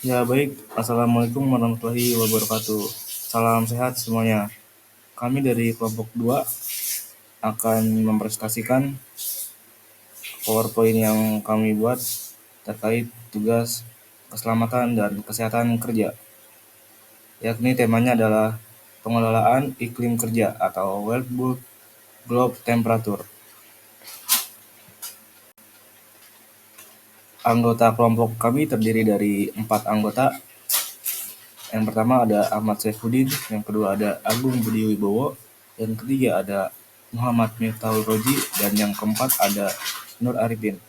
Ya baik, Assalamualaikum warahmatullahi wabarakatuh. Salam sehat semuanya. Kami dari kelompok 2 akan mempresentasikan PowerPoint yang kami buat terkait tugas keselamatan dan kesehatan kerja. Yakni temanya adalah pengelolaan iklim kerja atau World Globe Temperature. Anggota kelompok kami terdiri dari 4 anggota. Yang pertama ada Ahmad Saifuddin, yang kedua ada Agung Budi Wibowo, yang ketiga ada Muhammad Miftahul Roji, dan yang keempat ada Nur Arifin.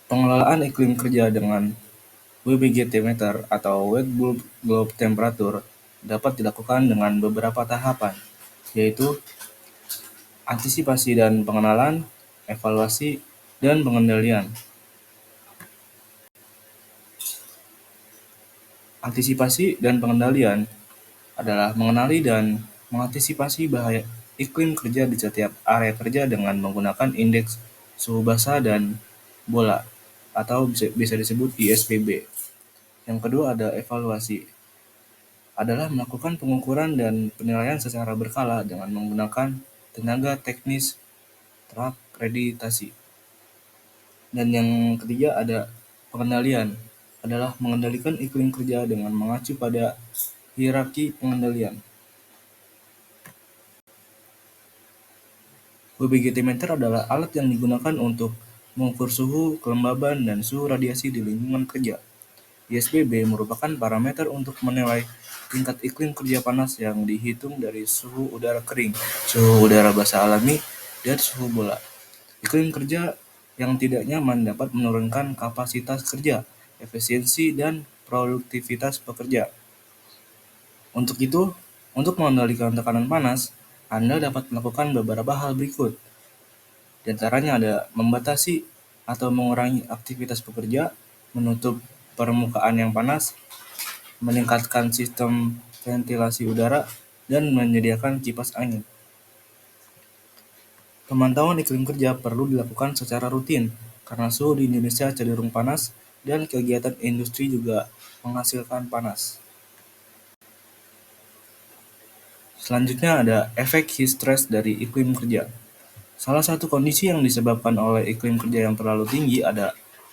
Pengelolaan iklim kerja dengan WBGT meter atau World Globe Temperature dapat dilakukan dengan beberapa tahapan, yaitu antisipasi dan pengenalan, evaluasi, dan pengendalian. Antisipasi dan pengendalian adalah mengenali dan mengantisipasi bahaya iklim kerja di setiap area kerja dengan menggunakan indeks suhu basah dan bola atau bisa disebut ISPB. Yang kedua ada evaluasi, adalah melakukan pengukuran dan penilaian secara berkala dengan menggunakan tenaga teknis terakreditasi. Dan yang ketiga ada pengendalian, adalah mengendalikan iklim kerja dengan mengacu pada hierarki pengendalian. WBGT meter adalah alat yang digunakan untuk mengukur suhu, kelembaban, dan suhu radiasi di lingkungan kerja. ISBB merupakan parameter untuk menilai tingkat iklim kerja panas yang dihitung dari suhu udara kering, suhu udara basah alami, dan suhu bola. Iklim kerja yang tidak nyaman dapat menurunkan kapasitas kerja, efisiensi, dan produktivitas pekerja. Untuk itu, untuk mengendalikan tekanan panas, Anda dapat melakukan beberapa hal berikut. Di antaranya ada membatasi atau mengurangi aktivitas pekerja, menutup permukaan yang panas, meningkatkan sistem ventilasi udara, dan menyediakan kipas angin. Pemantauan iklim kerja perlu dilakukan secara rutin, karena suhu di Indonesia cenderung panas dan kegiatan industri juga menghasilkan panas. Selanjutnya ada efek heat stress dari iklim kerja. Salah satu kondisi yang disebabkan oleh iklim kerja yang terlalu tinggi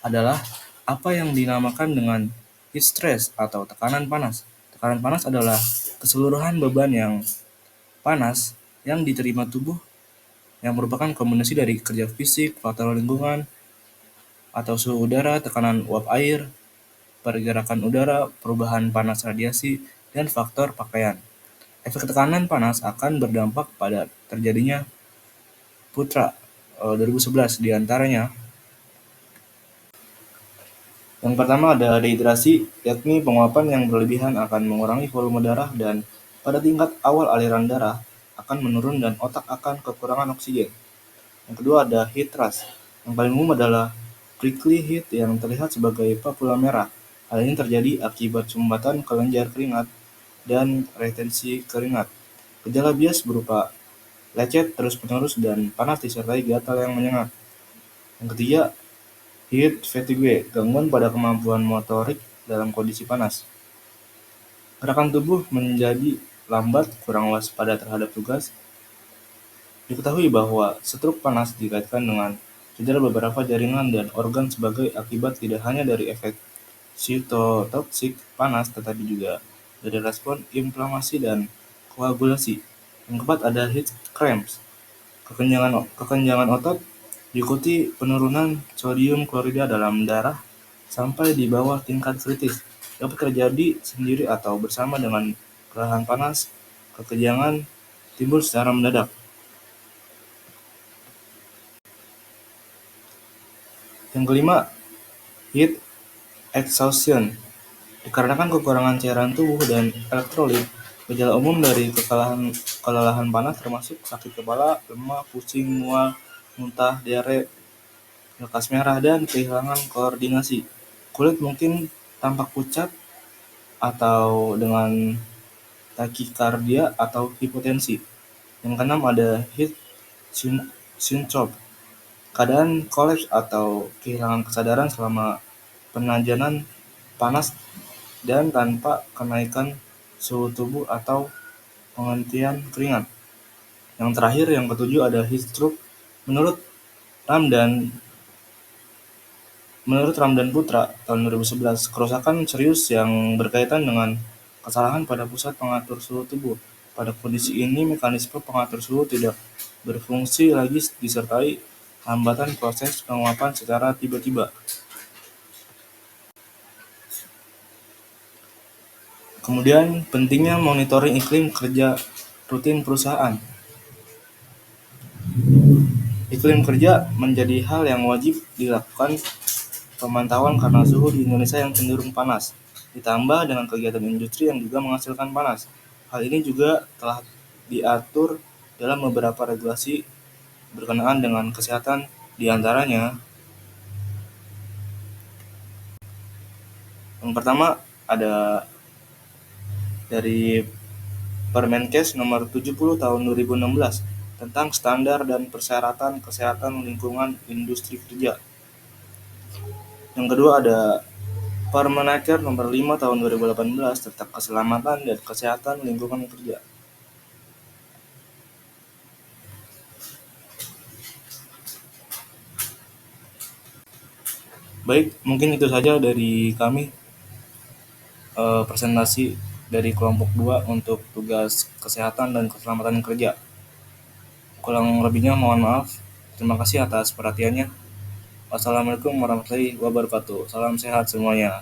adalah apa yang dinamakan dengan heat stress atau tekanan panas. Tekanan panas adalah keseluruhan beban yang panas yang diterima tubuh yang merupakan kombinasi dari kerja fisik, faktor lingkungan, atau suhu udara, tekanan uap air, pergerakan udara, perubahan panas radiasi, dan faktor pakaian. Efek tekanan panas akan berdampak pada terjadinya Putra 2011 di antaranya. Yang pertama ada dehidrasi, yakni penguapan yang berlebihan akan mengurangi volume darah dan pada tingkat awal aliran darah akan menurun dan otak akan kekurangan oksigen. Yang kedua ada heat rash. Yang paling umum adalah prickly heat yang terlihat sebagai papula merah. Hal ini terjadi akibat sumbatan kelenjar keringat dan retensi keringat. Gejala bias berupa lecet terus-menerus dan panas disertai gatal yang menyengat. Yang ketiga, heat fatigue, gangguan pada kemampuan motorik dalam kondisi panas. Gerakan tubuh menjadi lambat, kurang waspada terhadap tugas. Diketahui bahwa stroke panas dikaitkan dengan cedera beberapa jaringan dan organ sebagai akibat tidak hanya dari efek sitotoksik panas, tetapi juga dari respon inflamasi dan koagulasi. Yang keempat ada heat cramps, kekenjangan otot, diikuti penurunan sodium klorida dalam darah sampai di bawah tingkat kritis. Dapat terjadi sendiri atau bersama dengan kelelahan panas. Kekenjangan timbul secara mendadak. Yang kelima, heat exhaustion. Dikarenakan kekurangan cairan tubuh dan elektrolit, gejala umum dari kelelahan panas termasuk sakit kepala, lemah, pusing, mual, muntah, diare, lekas merah, dan kehilangan koordinasi. Kulit mungkin tampak pucat atau dengan takikardia atau hipotensi. Yang keenam ada heat syncope. keadaan kolaps atau kehilangan kesadaran selama penajanan panas dan tanpa kenaikan suhu tubuh atau penghentian keringat. Yang terakhir, yang ketujuh, ada heat stroke. Menurut Ramdan Menurut Ramdan Putra tahun 2011, kerusakan serius yang berkaitan dengan kesalahan pada pusat pengatur suhu tubuh. Pada kondisi ini, mekanisme pengatur suhu tidak berfungsi lagi disertai hambatan proses penguapan secara tiba-tiba. Kemudian, pentingnya monitoring iklim kerja rutin perusahaan. Iklim kerja menjadi hal yang wajib dilakukan pemantauan karena suhu di Indonesia yang cenderung panas, ditambah dengan kegiatan industri yang juga menghasilkan panas. Hal ini juga telah diatur dalam beberapa regulasi berkenaan dengan kesehatan, di antaranya yang pertama ada dari Permenkes nomor 70 tahun 2016 tentang standar dan persyaratan kesehatan lingkungan industri kerja. Yang kedua ada Permenaker nomor 5 tahun 2018 tentang keselamatan dan kesehatan lingkungan kerja. Baik, mungkin itu saja dari kami, presentasi dari kelompok 2 untuk tugas kesehatan dan keselamatan kerja. Kurang lebihnya mohon maaf. Terima kasih atas perhatiannya. Wassalamualaikum warahmatullahi wabarakatuh. Salam sehat semuanya.